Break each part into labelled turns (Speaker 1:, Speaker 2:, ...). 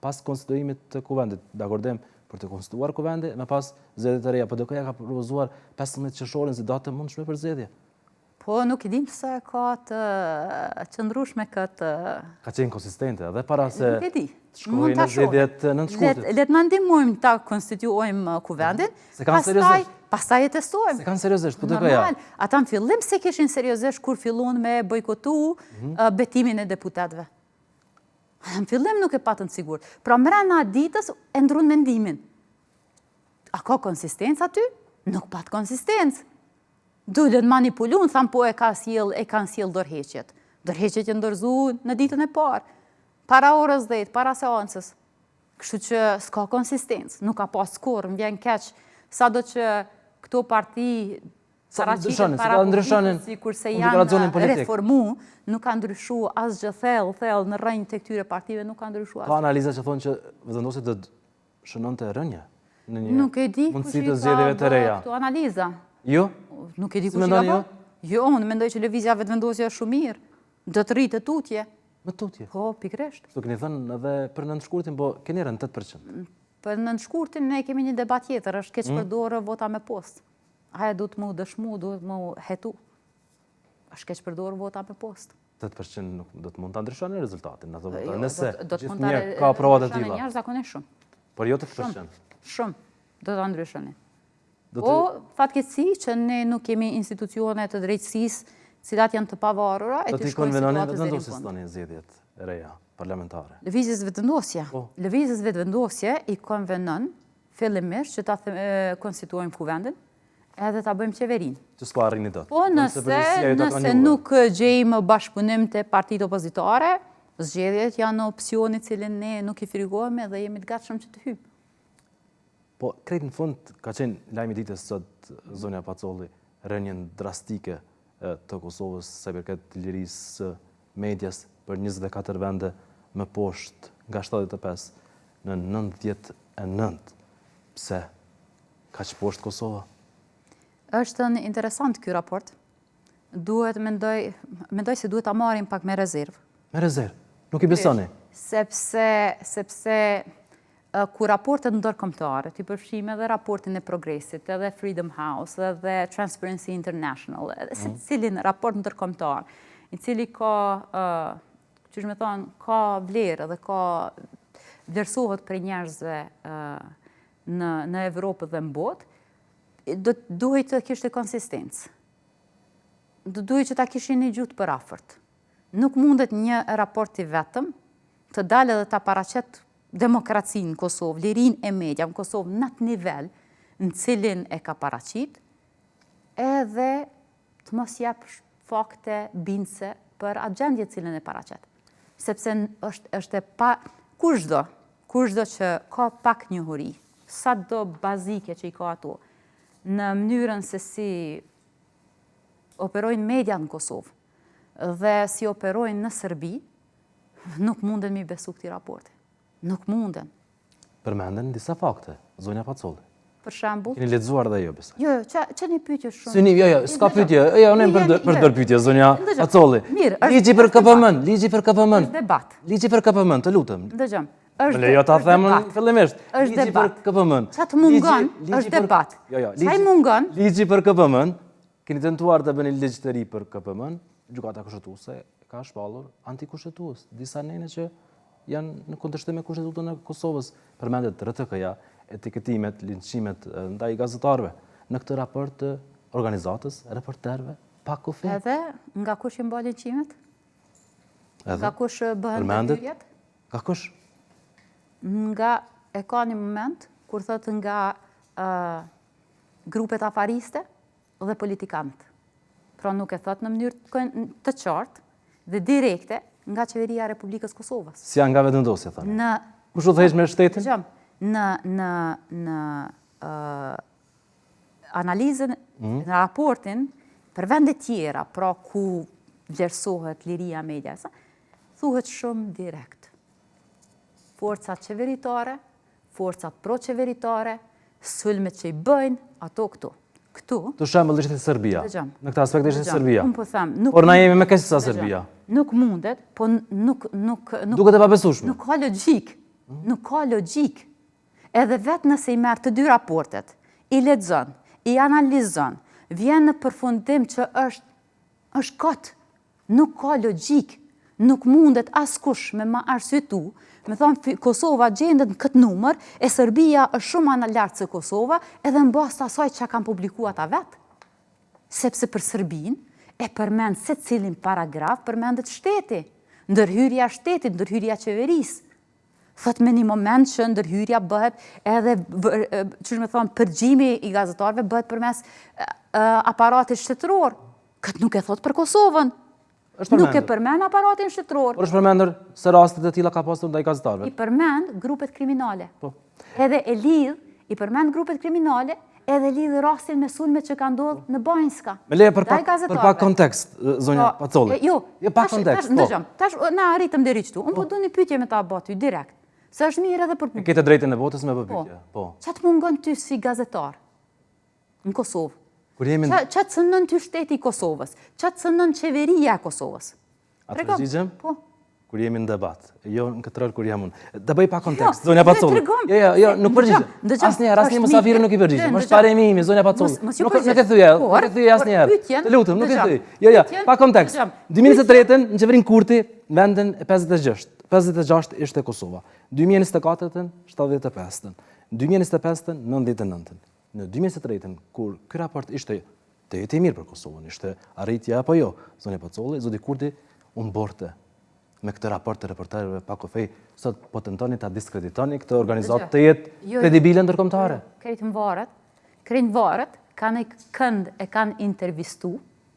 Speaker 1: pas konstituimit të kuvendit, dakordem për të konstituuar kuvendi, me pas zgjedhjet e reja, PDK-ja ka propozuar 15 qershorin si datë mundshme për zgjedhje.
Speaker 2: Po nuk i dim se ka të qëndrueshme këtë.
Speaker 1: Ka qenë konsistente edhe para se
Speaker 2: Nuk e di.
Speaker 1: shkojnë në zgjedhjet nëntëshkurtit.
Speaker 2: Le të na ndihmojmë ta konstituojmë kuvendin.
Speaker 1: Se kanë seriozisht.
Speaker 2: Pastaj e testojmë.
Speaker 1: Se kanë seriozisht, PDK-ja.
Speaker 2: Normal. Ata në fillim se kishin seriozisht kur fillon me bojkotu betimin e deputetëve. Në fillim nuk e patën sigurt. Pra mrena ditës e ndrun mendimin. A ka konsistencë aty? Nuk pat konsistencë. Dulën manipulun, thamë po e kanë sjell dorëheqjet. Dorëheqjet që ndërzu në ditën e parë. Para orës 10, para seancës. Kështu që s'ka konsistencë. Nuk ka pas skorë, më vjen keq. Sado që këto parti paraqitet para publikut, si kurse janë reformu, nuk ka ndryshu asgjë thellë në rrënjë të këtyre partive, nuk ka ndryshu asgjë.
Speaker 1: Ka analiza që thonë që vendosi të shënonte rënje në një
Speaker 2: nuk e di
Speaker 1: mundësi të zgjedhjeve të reja.
Speaker 2: Këto analiza.
Speaker 1: Jo?
Speaker 2: Nuk e di kush i ka bërë. Jo, unë mendoj që lëvizja vetëvendosja është shumë mirë. Do të rritë tutje.
Speaker 1: Me tutje?
Speaker 2: Po, pikërisht.
Speaker 1: Kështu keni thënë edhe për nëntëshkurtin, po keni rënë 8%.
Speaker 2: Për nëntëshkurtin ne kemi një debat tjetër, është keq përdorë vota me post. Aja du të mu dëshmu, du të mu hetu. është keq përdorë vota me post.
Speaker 1: 8% nuk do të mund të ndryshoni rezultatin, në të vota.
Speaker 2: Jo,
Speaker 1: Nëse
Speaker 2: do të mund
Speaker 1: gjithë një ka provat e
Speaker 2: ndryshoni
Speaker 1: tilla.
Speaker 2: jashtëzakonisht shumë.
Speaker 1: Por jo 8%.
Speaker 2: Shumë do ta ndryshoni. Po, fatkeqësi që ne nuk kemi institucione të drejtësisë, cilat janë të pavarura e
Speaker 1: Do
Speaker 2: të
Speaker 1: t'i
Speaker 2: shkojnë
Speaker 1: konvenoni
Speaker 2: situatës deri në
Speaker 1: vetëvendosjes
Speaker 2: fund.
Speaker 1: tani zgjedhjet e reja parlamentare.
Speaker 2: Lëvizjes vetëvendosje.
Speaker 1: Po.
Speaker 2: Lëvizjes vetëvendosje i konvenon fillimisht që ta konstituojmë kuvendin, edhe ta bëjmë qeverinë.
Speaker 1: Që s'po arrini dot.
Speaker 2: Po nëse nuk gjejmë bashkëpunim të partitë opozitare, zgjedhjet janë opsioni cilin ne nuk i frikojmë dhe jemi të gatshëm që të hyjmë.
Speaker 1: Po, krejt në fund ka qenë lajmi ditës sot zonja Pacolli, rënjen drastike të Kosovës sa i përket lirisë medias për 24 vende më poshtë nga 75 në 99. Pse? Kaq poshtë Kosova?
Speaker 2: Është interesant ky raport. Mendoj se duhet ta marrim pak me rezervë.
Speaker 1: Me rezervë. Nuk i besoni?
Speaker 2: Sepse ku raportet ndërkombëtare, ti përfshim edhe raportin e Progresit, edhe Freedom House, edhe Transparency International, se cilin raport ndërkombëtar, i cili ka, qysh me thonë, ka vlerë dhe ka vlerësohet për njerëzve në Evropë dhe në botë, duhet të kishte konsistencë. Duhet që ta kishin një gjutë për afërt. Nuk mundet një raport i vetëm të dalë dhe ta paraqet demokracinë në Kosovë, lirinë e media në Kosovë në atë nivel në cilin e ka paraqit, edhe të mos jep fakte bindëse për atë gjendje cilin e paraqet. Sepse është e pa kushdo që ka pak njohuri, sa do bazike që i ka ato, në mënyrën se si operojnë media në Kosovë dhe si operojnë në Serbi, nuk munden mi besu këti raporti. Nuk munden.
Speaker 1: Përmenden disa fakte, zonja Pacolli.
Speaker 2: Për shembull.
Speaker 1: Keni lexuar dhe jo, besoj.
Speaker 2: Jo, që një pyetje shumë.
Speaker 1: Syni, jo, s'ka pyetje. Jo, unë për bërë pyetje, zonja Pacolli.
Speaker 2: Mirë,
Speaker 1: ligji për KPM-n, ligji për KPM-n.
Speaker 2: Është debat.
Speaker 1: Ligji për KPM-n, të lutem.
Speaker 2: Dëgjom.
Speaker 1: Më lejo ta them fillimisht.
Speaker 2: Ligji
Speaker 1: për KPM-n.
Speaker 2: Çfarë mungon? Është debat.
Speaker 1: Jo,
Speaker 2: çfarë mungon?
Speaker 1: Ligji për KPM-n. Keni tentuar të bëni ligj të ri për KPM-n. Gjykata kushtetuese ka shpallur antikushtetues. Disa nene që janë në kundërshtim me kushtetutën e Kosovës. Përmendet RTK-ja, etiketimet, linçimet ndaj gazetarëve. Në këtë raport të organizatës, reporterëve, pa kufi.
Speaker 2: Edhe nga kush i mba linçimet? Nga kush bëhen ndërhyrjet?
Speaker 1: Nga kush?
Speaker 2: Nga e ka një moment kur thotë nga grupet afariste dhe politikanët. Pra nuk e thotë në mënyrë të qartë dhe direkte nga qeveria e Republikës Kosovës.
Speaker 1: Si janë nga vetëvendosja, thani? Kush u thëheq me shtetin?
Speaker 2: Në analizën, në raportin, për vendet tjera, pra ku vlerësohet liria medias, thuhet shumë direkt. Forcat qeveritare, forcat pro-qeveritare, sulmet që i bëjnë, ato këtu.
Speaker 1: Të shembull ishte Serbia. Në këtë aspekt ishte Serbia.
Speaker 2: Unë po them,
Speaker 1: por na jemi me kësaj Serbia.
Speaker 2: Nuk mundet, po nuk
Speaker 1: duket e pabesueshme.
Speaker 2: Nuk ka logjik Nuk ka logjik. Edhe vetë nëse i merr të dy raportet, i lexon, i analizon, vjen në përfundim që është kot. Nuk ka logjik. Nuk mundet askush me ma arsyetu, me thonë Kosova gjendet në këtë numër, e Serbia është shumë më lartë se Kosova, edhe në bazë të asaj që kanë publikuar ata vetë. Sepse për Serbinë e përmend secilin paragraf përmendet shteti, ndërhyrja shtetit, ndërhyrja qeverisë. Thot me një moment që ndërhyrja bëhet edhe, që me thonë, përgjimi i gazetarëve bëhet përmes aparatit shtetëror. Këtë nuk e thot për Kosovën. Nuk e përmend aparatin shtetëror.
Speaker 1: Por është përmendur se rastet e tilla ka pasur ndaj gazetarëve.
Speaker 2: I përmend grupet kriminale. Edhe e lidh, i përmend grupet kriminale, edhe lidh rastin me sulmet që ka ndodhur në Banjska.
Speaker 1: Me leje për pak kontekst, zonja Pacolli.
Speaker 2: Jo,
Speaker 1: pak kontekst.
Speaker 2: Tash na arritëm deri këtu. Unë po do një pyetje me ta bë ty direkt. Se është mirë edhe për
Speaker 1: publik. Ke të drejtën e votës me bë pyetje. Po.
Speaker 2: Çfarë të mungon ty si gazetar në Kosovë? Qa të cënën ty shteti i Kosovës? Qa të cënën qeveria e Kosovës?
Speaker 1: A të përgjigjem? Po. Kur jemi në debat, jo në këtë rol kur jam unë. Da bëj pa kontekst, zonja Pacolli. Jo, nuk përgjigjem. Asnjëherë mosafirë nuk i përgjigjem. Është paremi imi, zonja Pacolli. Nuk e thyej asnjëherë. Të lutem, nuk e thyej. Jo, pa kontekst. 2023-ën në qeverinë Kurti vendin e 56 ishte Kosova. 2024-ën 75-ën. 2025-ën 99-ën. Në 2023-ën, kur ky raport ishte të jetë i mirë për Kosovën, ishte arritja apo jo, zonja Pacolli, zoti Kurti u mborte me këtë raport të reporterëve pa kufej, sot po tentoni ta diskreditoni këtë organizatë të jetë kredibile ndërkombëtare.
Speaker 2: Krejt varet kanë kënd e kanë intervistu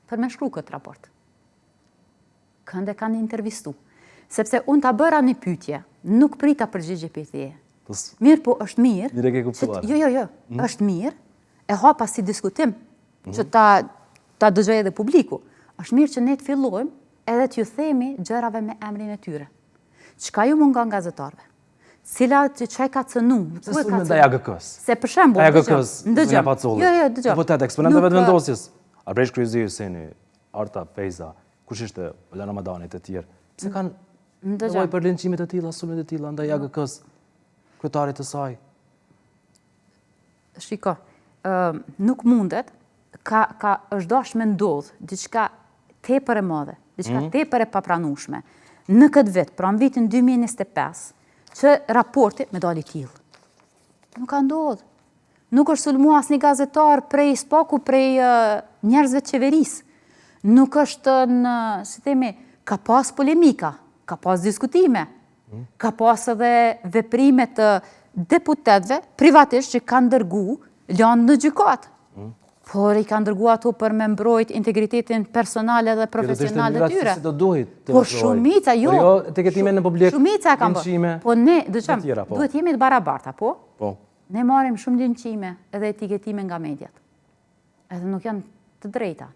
Speaker 2: për me shkru këtë raport. Kënd e kanë intervistu. Sepse unë ta bëra një pyetje, nuk prita përgjigje për theje. Mirë, po është mirë.
Speaker 1: Direkt e kuptuar.
Speaker 2: Jo, është mirë, e hapa si diskutim, që ta dëgjoj edhe publiku. Është mirë që ne të fillojmë edhe t'ju themi gjërave me emrin e tyre. Çka ju mungon gazetarëve? Cila çaj ka cënu?
Speaker 1: Se sulmet ndaj AGK-s.
Speaker 2: Se për shembull,
Speaker 1: AGK-s, zonja Pacolli.
Speaker 2: Jo, dëgjoj.
Speaker 1: Deputet eksponentëve të vendosjes. Arbresh Kryezi Hyseni, Arta Fejza, kush ishte Lana Madanit e tjerë. Pse kanë nevojë për linçime të tilla, sulmet të tilla ndaj AGK-s? Kryetarit të saj.
Speaker 2: Shiko, nuk mundet, është dash me ndodh diçka tepër e madhe, diçka tepër e papranueshme. Në këtë vit, pra në vitin 2025, që raporti me dali tillë. Nuk ka ndodhur. Nuk është sulmuar asnjë gazetar prej spaku, prej njerëzve të qeverisë. Nuk është si themi, ka pas polemika, ka pas diskutime. Ka pas edhe veprime të deputetëve privatisht që kanë dërgu lanë në gjykatë. Por i kanë dërgu ato për me mbrojt integritetin personal dhe profesional të tyre. Po shumica, jo. Shumica kanë bërë. Po ne, duhet jemi të barabarta, po?
Speaker 1: Po.
Speaker 2: Ne marim shumë linçime edhe etiketime nga mediat. Edhe nuk janë të drejta.